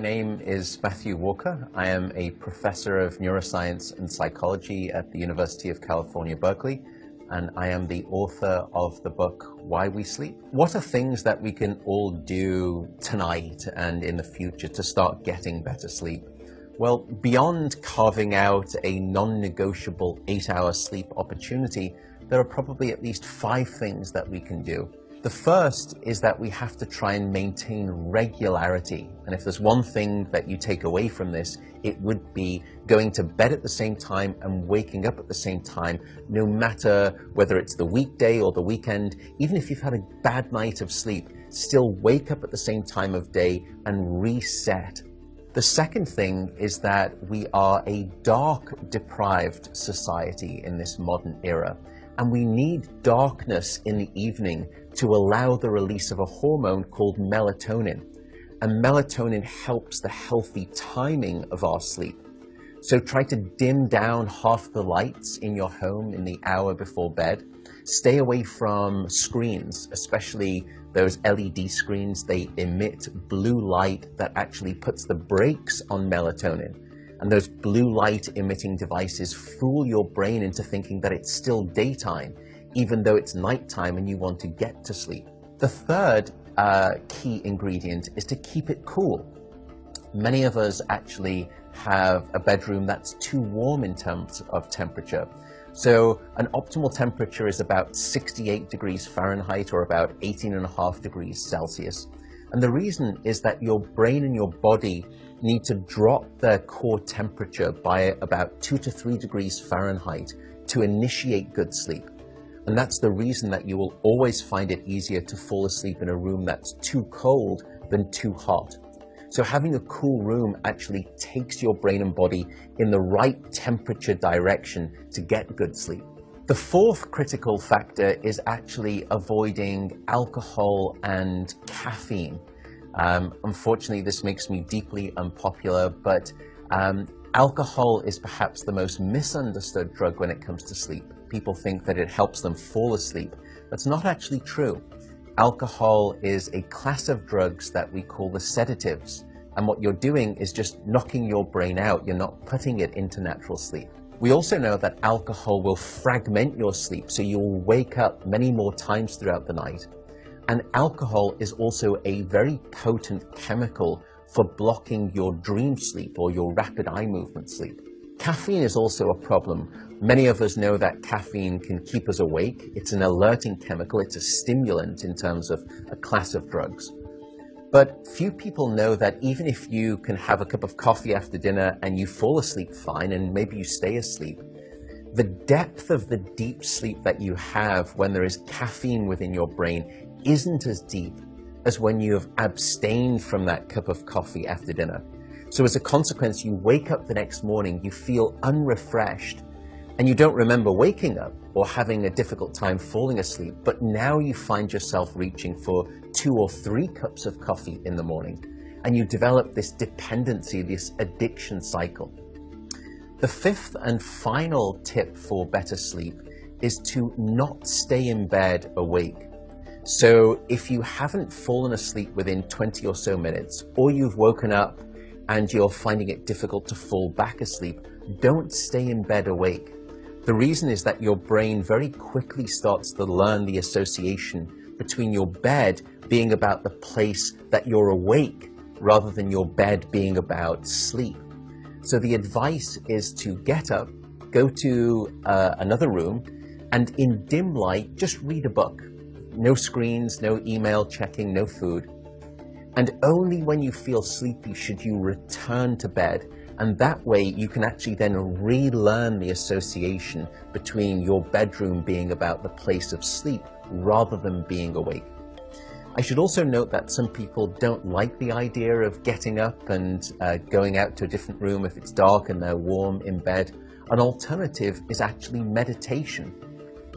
name is Matthew Walker. I am a professor of neuroscience and psychology at the University of California, Berkeley, and I am the author of the book, Why We Sleep. What are things that we can all do tonight and in the future to start getting better sleep? Well, beyond carving out a non-negotiable 8-hour sleep opportunity, there are probably at least 5 things that we can do. The first is that we have to try and maintain regularity. And if there's one thing that you take away from this, it would be going to bed at the same time and waking up at the same time, no matter whether it's the weekday or the weekend. Even if you've had a bad night of sleep, still wake up at the same time of day and reset. The second thing is that we are a dark-deprived society in this modern era. And we need darkness in the evening to allow the release of a hormone called melatonin. And melatonin helps the healthy timing of our sleep. So try to dim down half the lights in your home in the hour before bed. Stay away from screens, especially those LED screens. They emit blue light that actually puts the brakes on melatonin. And those blue light emitting devices fool your brain into thinking that it's still daytime, even though it's nighttime and you want to get to sleep. The third key ingredient is to keep it cool. Many of us actually have a bedroom that's too warm in terms of temperature. So an optimal temperature is about 68 degrees Fahrenheit or about 18.5 degrees Celsius. And the reason is that your brain and your body need to drop their core temperature by about 2 to 3 degrees Fahrenheit to initiate good sleep. And that's the reason that you will always find it easier to fall asleep in a room that's too cold than too hot. So having a cool room actually takes your brain and body in the right temperature direction to get good sleep. The fourth critical factor is actually avoiding alcohol and caffeine. Unfortunately, this makes me deeply unpopular, but alcohol is perhaps the most misunderstood drug when it comes to sleep. People think that it helps them fall asleep. That's not actually true. Alcohol is a class of drugs that we call the sedatives. And what you're doing is just knocking your brain out. You're not putting it into natural sleep. We also know that alcohol will fragment your sleep, so you'll wake up many more times throughout the night. And alcohol is also a very potent chemical for blocking your dream sleep or your rapid eye movement sleep. Caffeine is also a problem. Many of us know that caffeine can keep us awake. It's an alerting chemical. It's a stimulant in terms of a class of drugs. But few people know that even if you can have a cup of coffee after dinner and you fall asleep fine and maybe you stay asleep, the depth of the deep sleep that you have when there is caffeine within your brain isn't as deep as when you have abstained from that cup of coffee after dinner. So as a consequence, you wake up the next morning, you feel unrefreshed, and you don't remember waking up or having a difficult time falling asleep, but now you find yourself reaching for 2 or 3 cups of coffee in the morning, and you develop this dependency, this addiction cycle. The fifth and final tip for better sleep is to not stay in bed awake. So if you haven't fallen asleep within 20 or so minutes, or you've woken up and you're finding it difficult to fall back asleep, don't stay in bed awake. The reason is that your brain very quickly starts to learn the association between your bed being about the place that you're awake rather than your bed being about sleep. So the advice is to get up, go to another room, and in dim light, just read a book. No screens, no email checking, no food. And only when you feel sleepy should you return to bed. And that way you can actually then relearn the association between your bedroom being about the place of sleep rather than being awake. I should also note that some people don't like the idea of getting up and going out to a different room if it's dark and they're warm in bed. An alternative is actually meditation.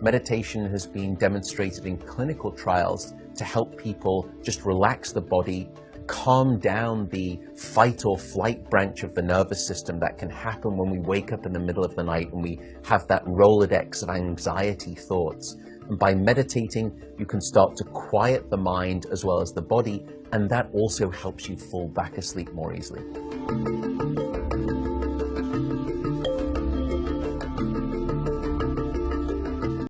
Meditation has been demonstrated in clinical trials to help people just relax the body, calm down the fight or flight branch of the nervous system that can happen when we wake up in the middle of the night and we have that Rolodex of anxiety thoughts. And by meditating, you can start to quiet the mind as well as the body, and that also helps you fall back asleep more easily.